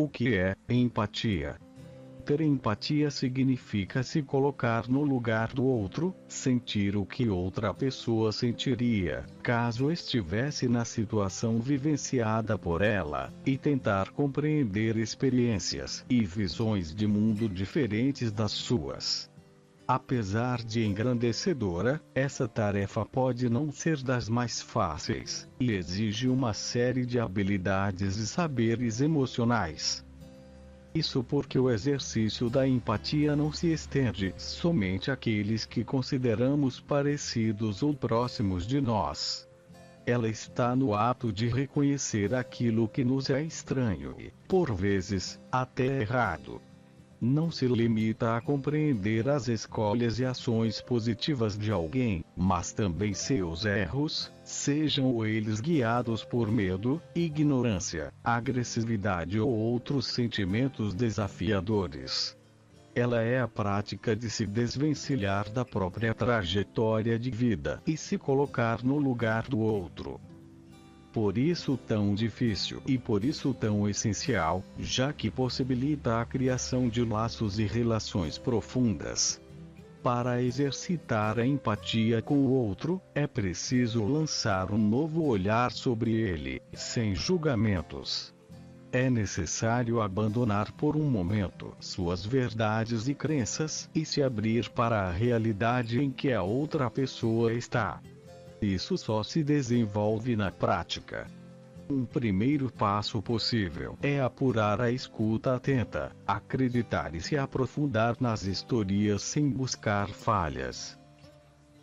O que é empatia? Ter empatia significa se colocar no lugar do outro, sentir o que outra pessoa sentiria, caso estivesse na situação vivenciada por ela, e tentar compreender experiências e visões de mundo diferentes das suas. Apesar de engrandecedora, essa tarefa pode não ser das mais fáceis, e exige uma série de habilidades e saberes emocionais. Isso porque o exercício da empatia não se estende somente àqueles que consideramos parecidos ou próximos de nós. Ela está no ato de reconhecer aquilo que nos é estranho e, por vezes, até errado. Não se limita a compreender as escolhas e ações positivas de alguém, mas também seus erros, sejam eles guiados por medo, ignorância, agressividade ou outros sentimentos desafiadores. Ela é a prática de se desvencilhar da própria trajetória de vida e se colocar no lugar do outro. Por isso tão difícil e por isso tão essencial, já que possibilita a criação de laços e relações profundas. Para exercitar a empatia com o outro, é preciso lançar um novo olhar sobre ele, sem julgamentos. É necessário abandonar por um momento suas verdades e crenças e se abrir para a realidade em que a outra pessoa está. Isso só se desenvolve na prática. Um primeiro passo possível é apurar a escuta atenta, acreditar e se aprofundar nas historias sem buscar falhas.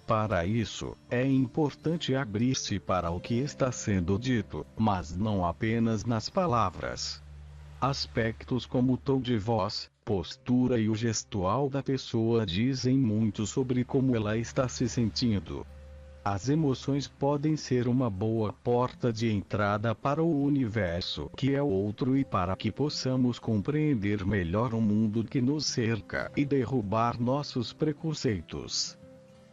Para isso, é importante abrir-se para o que está sendo dito, mas não apenas nas palavras. Aspectos como o tom de voz, postura e o gestual da pessoa dizem muito sobre como ela está se sentindo. As emoções podem ser uma boa porta de entrada para o universo que é o outro e para que possamos compreender melhor o mundo que nos cerca e derrubar nossos preconceitos.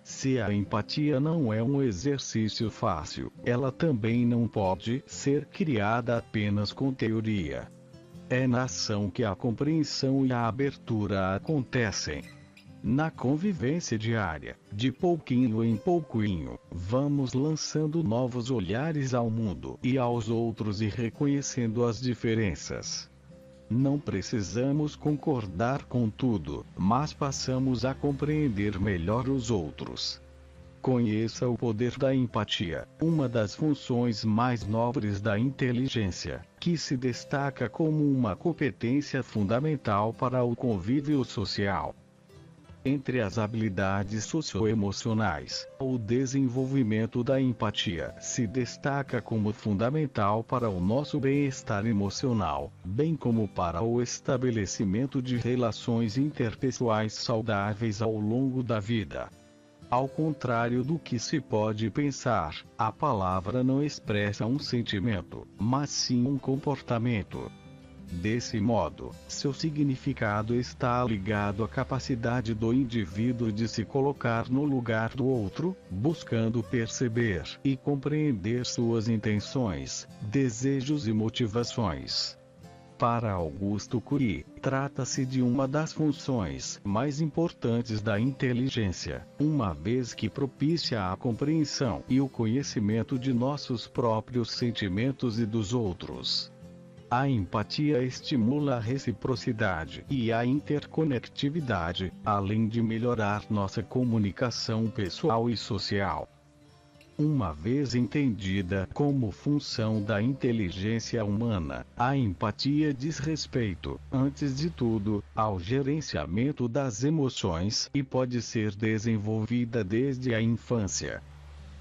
Se a empatia não é um exercício fácil, ela também não pode ser criada apenas com teoria. É na ação que a compreensão e a abertura acontecem. Na convivência diária, de pouquinho em pouquinho, vamos lançando novos olhares ao mundo e aos outros e reconhecendo as diferenças. Não precisamos concordar com tudo, mas passamos a compreender melhor os outros. Conheça o poder da empatia, uma das funções mais nobres da inteligência, que se destaca como uma competência fundamental para o convívio social. Entre as habilidades socioemocionais, o desenvolvimento da empatia se destaca como fundamental para o nosso bem-estar emocional, bem como para o estabelecimento de relações interpessoais saudáveis ao longo da vida. Ao contrário do que se pode pensar, a palavra não expressa um sentimento, mas sim um comportamento. Desse modo, seu significado está ligado à capacidade do indivíduo de se colocar no lugar do outro, buscando perceber e compreender suas intenções, desejos e motivações. Para Augusto Cury, trata-se de uma das funções mais importantes da inteligência, uma vez que propicia a compreensão e o conhecimento de nossos próprios sentimentos e dos outros. A empatia estimula a reciprocidade e a interconectividade, além de melhorar nossa comunicação pessoal e social. Uma vez entendida como função da inteligência humana, a empatia diz respeito, antes de tudo, ao gerenciamento das emoções e pode ser desenvolvida desde a infância.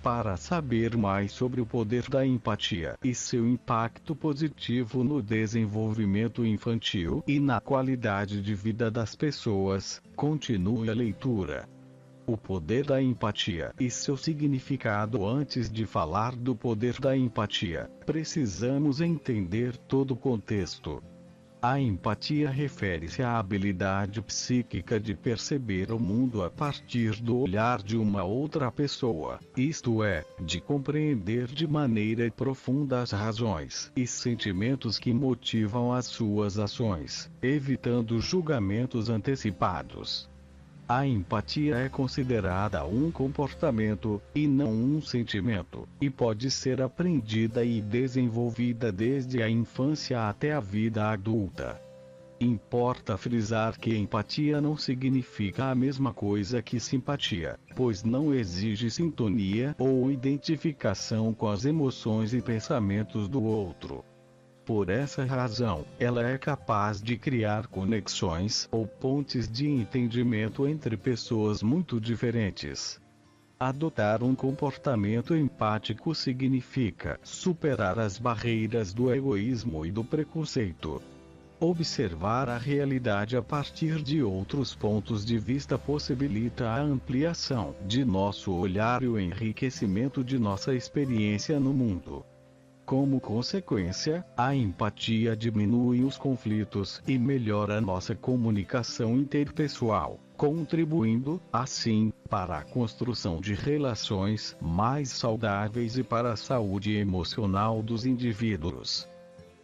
Para saber mais sobre o poder da empatia e seu impacto positivo no desenvolvimento infantil e na qualidade de vida das pessoas, continue a leitura. O poder da empatia e seu significado. Antes de falar do poder da empatia, precisamos entender todo o contexto. A empatia refere-se à habilidade psíquica de perceber o mundo a partir do olhar de uma outra pessoa, isto é, de compreender de maneira profunda as razões e sentimentos que motivam as suas ações, evitando julgamentos antecipados. A empatia é considerada um comportamento, e não um sentimento, e pode ser aprendida e desenvolvida desde a infância até a vida adulta. Importa frisar que empatia não significa a mesma coisa que simpatia, pois não exige sintonia ou identificação com as emoções e pensamentos do outro. Por essa razão, ela é capaz de criar conexões ou pontes de entendimento entre pessoas muito diferentes. Adotar um comportamento empático significa superar as barreiras do egoísmo e do preconceito. Observar a realidade a partir de outros pontos de vista possibilita a ampliação de nosso olhar e o enriquecimento de nossa experiência no mundo. Como consequência, a empatia diminui os conflitos e melhora nossa comunicação interpessoal, contribuindo, assim, para a construção de relações mais saudáveis e para a saúde emocional dos indivíduos.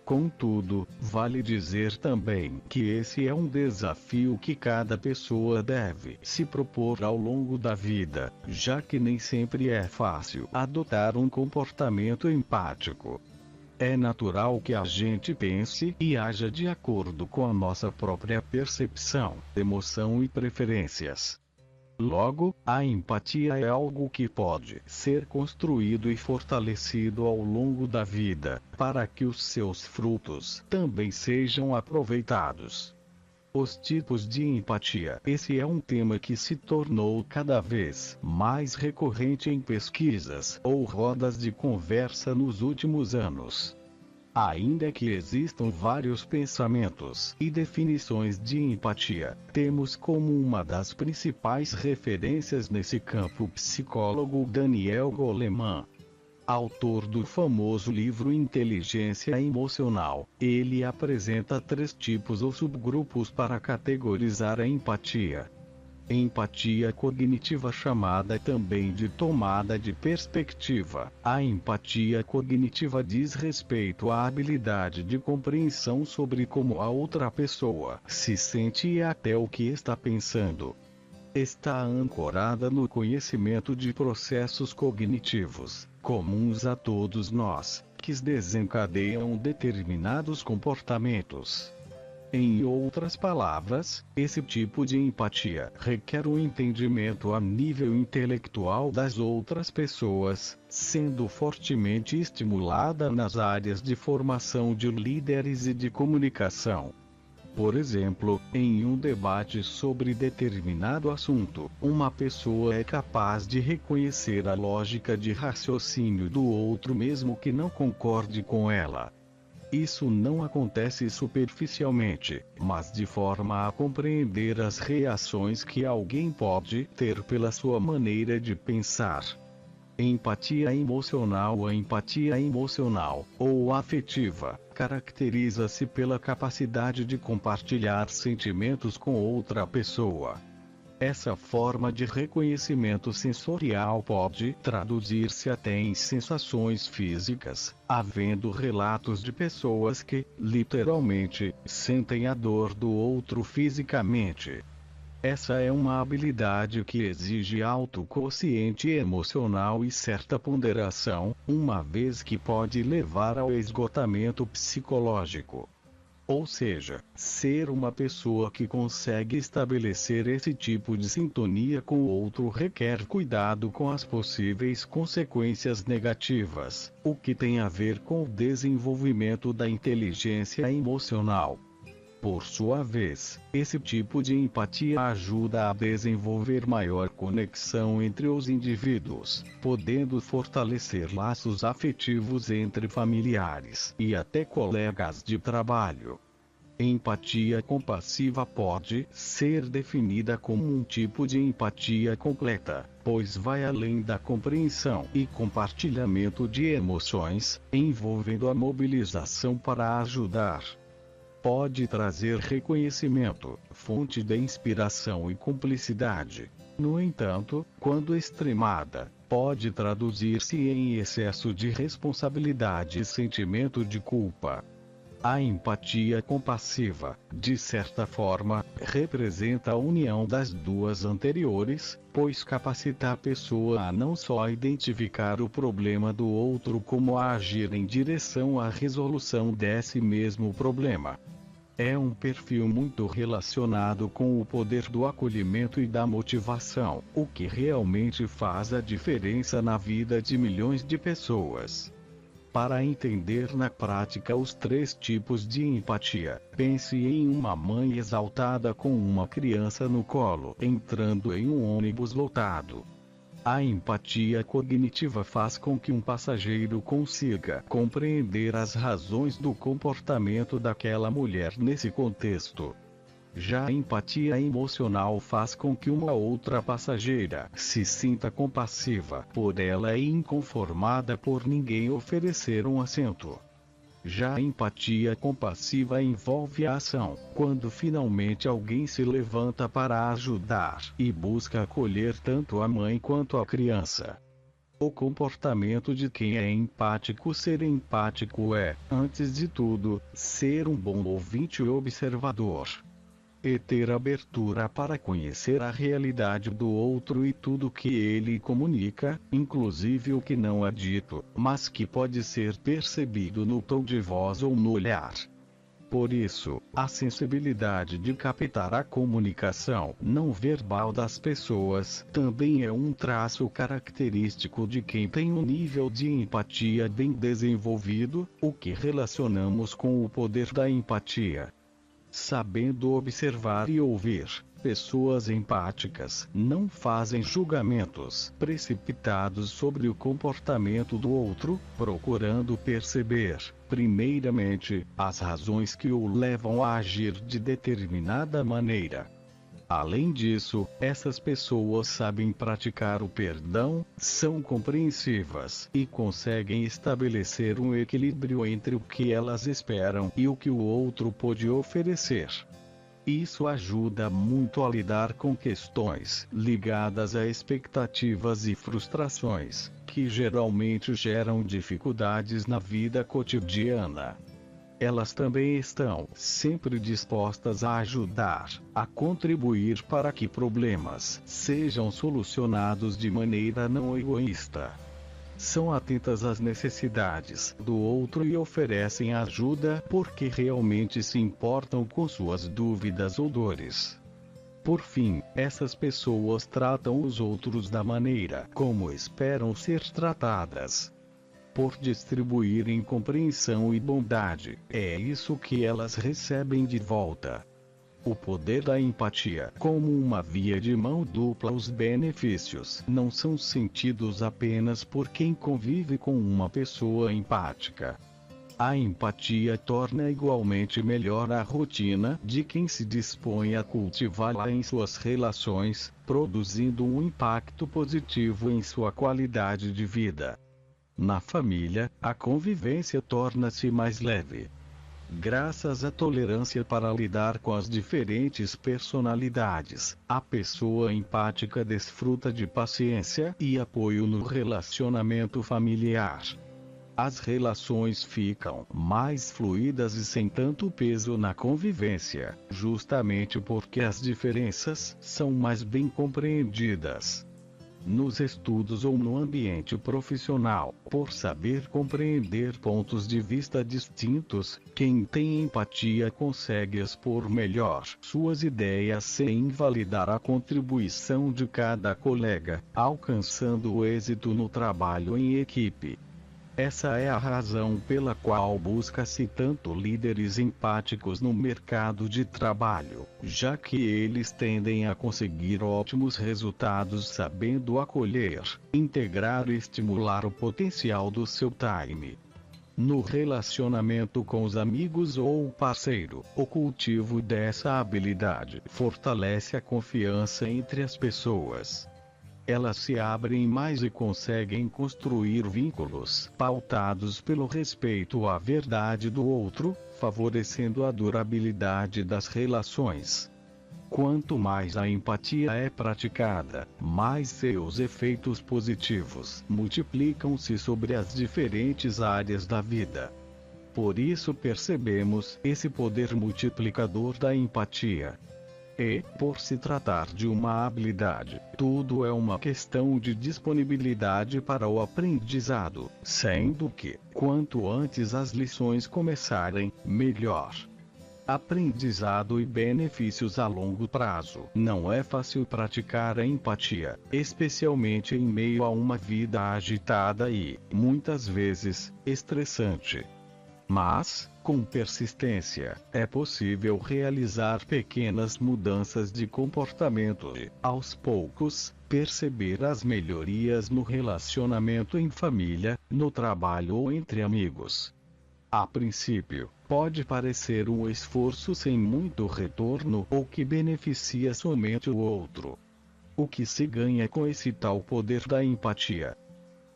Contudo, vale dizer também que esse é um desafio que cada pessoa deve se propor ao longo da vida, já que nem sempre é fácil adotar um comportamento empático. É natural que a gente pense e haja de acordo com a nossa própria percepção, emoção e preferências. Logo, a empatia é algo que pode ser construído e fortalecido ao longo da vida, para que os seus frutos também sejam aproveitados. Os tipos de empatia. Esse é um tema que se tornou cada vez mais recorrente em pesquisas ou rodas de conversa nos últimos anos. Ainda que existam vários pensamentos e definições de empatia, temos como uma das principais referências nesse campo o psicólogo Daniel Goleman. Autor do famoso livro Inteligência Emocional, ele apresenta 3 tipos ou subgrupos para categorizar a empatia. Empatia cognitiva, chamada também de tomada de perspectiva. A empatia cognitiva diz respeito à habilidade de compreensão sobre como a outra pessoa se sente e até o que está pensando. Está ancorada no conhecimento de processos cognitivos, comuns a todos nós, que desencadeiam determinados comportamentos. Em outras palavras, esse tipo de empatia requer um entendimento a nível intelectual das outras pessoas, sendo fortemente estimulada nas áreas de formação de líderes e de comunicação. Por exemplo, em um debate sobre determinado assunto, uma pessoa é capaz de reconhecer a lógica de raciocínio do outro mesmo que não concorde com ela. Isso não acontece superficialmente, mas de forma a compreender as reações que alguém pode ter pela sua maneira de pensar. Empatia emocional. A empatia emocional, ou afetiva, caracteriza-se pela capacidade de compartilhar sentimentos com outra pessoa. Essa forma de reconhecimento sensorial pode traduzir-se até em sensações físicas, havendo relatos de pessoas que, literalmente, sentem a dor do outro fisicamente. Essa é uma habilidade que exige autoconsciente emocional e certa ponderação, uma vez que pode levar ao esgotamento psicológico. Ou seja, ser uma pessoa que consegue estabelecer esse tipo de sintonia com o outro requer cuidado com as possíveis consequências negativas, o que tem a ver com o desenvolvimento da inteligência emocional. Por sua vez, esse tipo de empatia ajuda a desenvolver maior conexão entre os indivíduos, podendo fortalecer laços afetivos entre familiares e até colegas de trabalho. Empatia compassiva pode ser definida como um tipo de empatia completa, pois vai além da compreensão e compartilhamento de emoções, envolvendo a mobilização para ajudar. pode trazer reconhecimento, fonte de inspiração e cumplicidade. No entanto, quando extremada, pode traduzir-se em excesso de responsabilidade e sentimento de culpa. A empatia compassiva, de certa forma, representa a união das duas anteriores, pois capacita a pessoa a não só identificar o problema do outro como a agir em direção à resolução desse mesmo problema. É um perfil muito relacionado com o poder do acolhimento e da motivação, o que realmente faz a diferença na vida de milhões de pessoas. Para entender na prática os 3 tipos de empatia, pense em uma mãe exaltada com uma criança no colo entrando em um ônibus lotado. A empatia cognitiva faz com que um passageiro consiga compreender as razões do comportamento daquela mulher nesse contexto. Já a empatia emocional faz com que uma outra passageira se sinta compassiva por ela e inconformada por ninguém oferecer um assento. Já a empatia compassiva envolve a ação, quando finalmente alguém se levanta para ajudar e busca acolher tanto a mãe quanto a criança. O comportamento de quem é empático. Ser empático é, antes de tudo, ser um bom ouvinte e observador. E ter abertura para conhecer a realidade do outro e tudo que ele comunica, inclusive o que não é dito, mas que pode ser percebido no tom de voz ou no olhar. Por isso, a sensibilidade de captar a comunicação não verbal das pessoas também é um traço característico de quem tem um nível de empatia bem desenvolvido, o que relacionamos com o poder da empatia. Sabendo observar e ouvir, pessoas empáticas não fazem julgamentos precipitados sobre o comportamento do outro, procurando perceber, primeiramente, as razões que o levam a agir de determinada maneira. Além disso, essas pessoas sabem praticar o perdão, são compreensivas e conseguem estabelecer um equilíbrio entre o que elas esperam e o que o outro pode oferecer. Isso ajuda muito a lidar com questões ligadas a expectativas e frustrações, que geralmente geram dificuldades na vida cotidiana. Elas também estão sempre dispostas a ajudar, a contribuir para que problemas sejam solucionados de maneira não egoísta. São atentas às necessidades do outro e oferecem ajuda porque realmente se importam com suas dúvidas ou dores. Por fim, essas pessoas tratam os outros da maneira como esperam ser tratadas. Por distribuírem compreensão e bondade, é isso que elas recebem de volta. O poder da empatia, como uma via de mão dupla. Os benefícios não são sentidos apenas por quem convive com uma pessoa empática. A empatia torna igualmente melhor a rotina de quem se dispõe a cultivá-la em suas relações, produzindo um impacto positivo em sua qualidade de vida. Na família, a convivência torna-se mais leve. Graças à tolerância para lidar com as diferentes personalidades, a pessoa empática desfruta de paciência e apoio no relacionamento familiar. As relações ficam mais fluidas e sem tanto peso na convivência, justamente porque as diferenças são mais bem compreendidas. Nos estudos ou no ambiente profissional, por saber compreender pontos de vista distintos, quem tem empatia consegue expor melhor suas ideias sem invalidar a contribuição de cada colega, alcançando o êxito no trabalho em equipe. Essa é a razão pela qual busca-se tanto líderes empáticos no mercado de trabalho, já que eles tendem a conseguir ótimos resultados sabendo acolher, integrar e estimular o potencial do seu time. No relacionamento com os amigos ou o parceiro, o cultivo dessa habilidade fortalece a confiança entre as pessoas. elas se abrem mais e conseguem construir vínculos pautados pelo respeito à verdade do outro, favorecendo a durabilidade das relações. Quanto mais a empatia é praticada, mais seus efeitos positivos multiplicam-se sobre as diferentes áreas da vida. Por isso percebemos esse poder multiplicador da empatia. E, por se tratar de uma habilidade, tudo é uma questão de disponibilidade para o aprendizado, sendo que, quanto antes as lições começarem, melhor. Aprendizado e benefícios a longo prazo. Não é fácil praticar a empatia, especialmente em meio a uma vida agitada e, muitas vezes, estressante. Mas, com persistência, é possível realizar pequenas mudanças de comportamento e, aos poucos, perceber as melhorias no relacionamento em família, no trabalho ou entre amigos. A princípio, pode parecer um esforço sem muito retorno ou que beneficia somente o outro. O que se ganha com esse tal poder da empatia?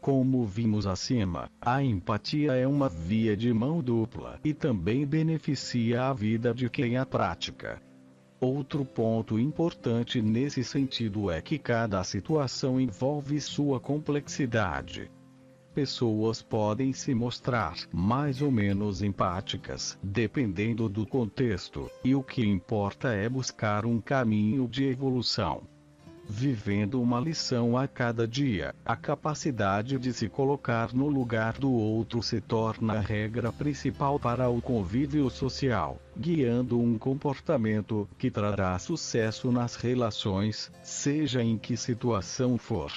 Como vimos acima, a empatia é uma via de mão dupla e também beneficia a vida de quem a pratica. Outro ponto importante nesse sentido é que cada situação envolve sua complexidade. Pessoas podem se mostrar mais ou menos empáticas, dependendo do contexto, e o que importa é buscar um caminho de evolução. Vivendo uma lição a cada dia, a capacidade de se colocar no lugar do outro se torna a regra principal para o convívio social, guiando um comportamento que trará sucesso nas relações, seja em que situação for.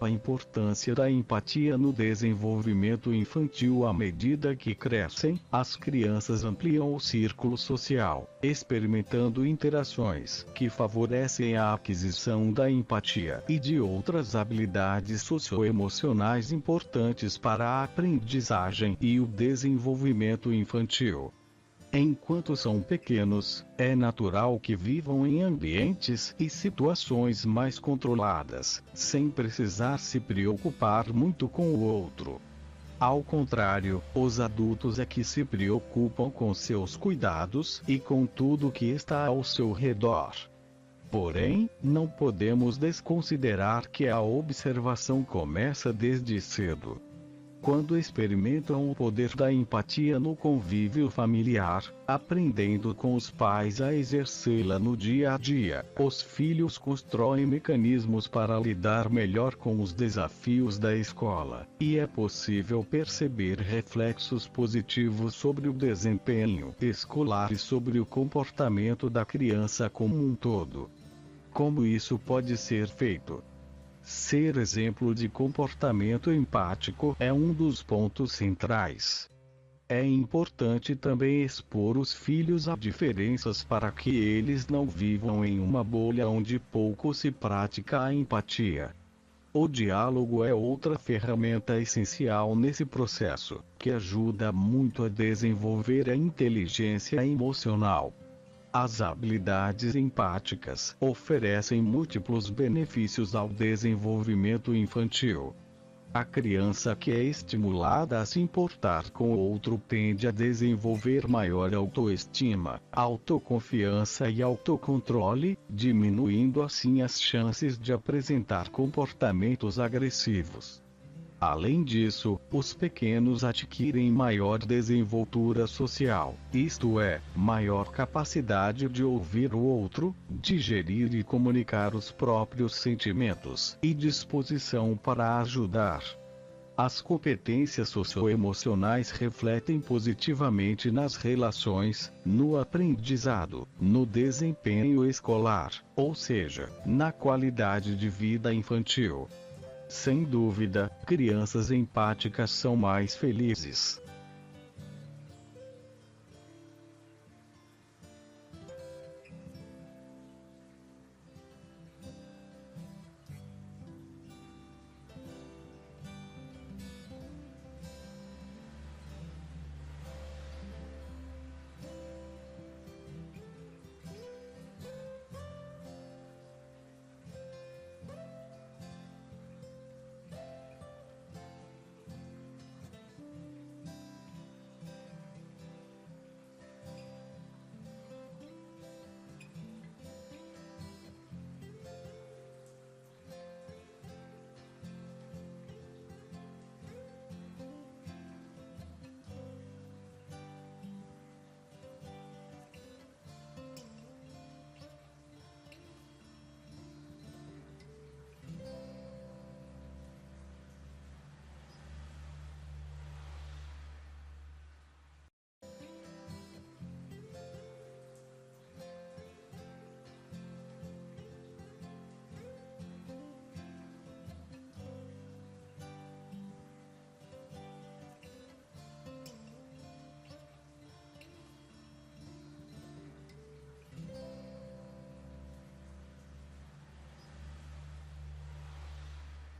A importância da empatia no desenvolvimento infantil. À medida que crescem, as crianças ampliam o círculo social, experimentando interações que favorecem a aquisição da empatia e de outras habilidades socioemocionais importantes para a aprendizagem e o desenvolvimento infantil. Enquanto são pequenos, é natural que vivam em ambientes e situações mais controladas, sem precisar se preocupar muito com o outro. Ao contrário, os adultos é que se preocupam com seus cuidados e com tudo que está ao seu redor. Porém, não podemos desconsiderar que a observação começa desde cedo. Quando experimentam o poder da empatia no convívio familiar, aprendendo com os pais a exercê-la no dia a dia, os filhos constroem mecanismos para lidar melhor com os desafios da escola, e é possível perceber reflexos positivos sobre o desempenho escolar e sobre o comportamento da criança como um todo. Como isso pode ser feito? Ser exemplo de comportamento empático é um dos pontos centrais. É importante também expor os filhos a diferenças para que eles não vivam em uma bolha onde pouco se pratica a empatia. O diálogo é outra ferramenta essencial nesse processo, que ajuda muito a desenvolver a inteligência emocional. As habilidades empáticas oferecem múltiplos benefícios ao desenvolvimento infantil. A criança que é estimulada a se importar com o outro tende a desenvolver maior autoestima, autoconfiança e autocontrole, diminuindo assim as chances de apresentar comportamentos agressivos. Além disso, os pequenos adquirem maior desenvoltura social, isto é, maior capacidade de ouvir o outro, digerir e comunicar os próprios sentimentos, e disposição para ajudar. As competências socioemocionais refletem positivamente nas relações, no aprendizado, no desempenho escolar, ou seja, na qualidade de vida infantil. Sem dúvida, crianças empáticas são mais felizes.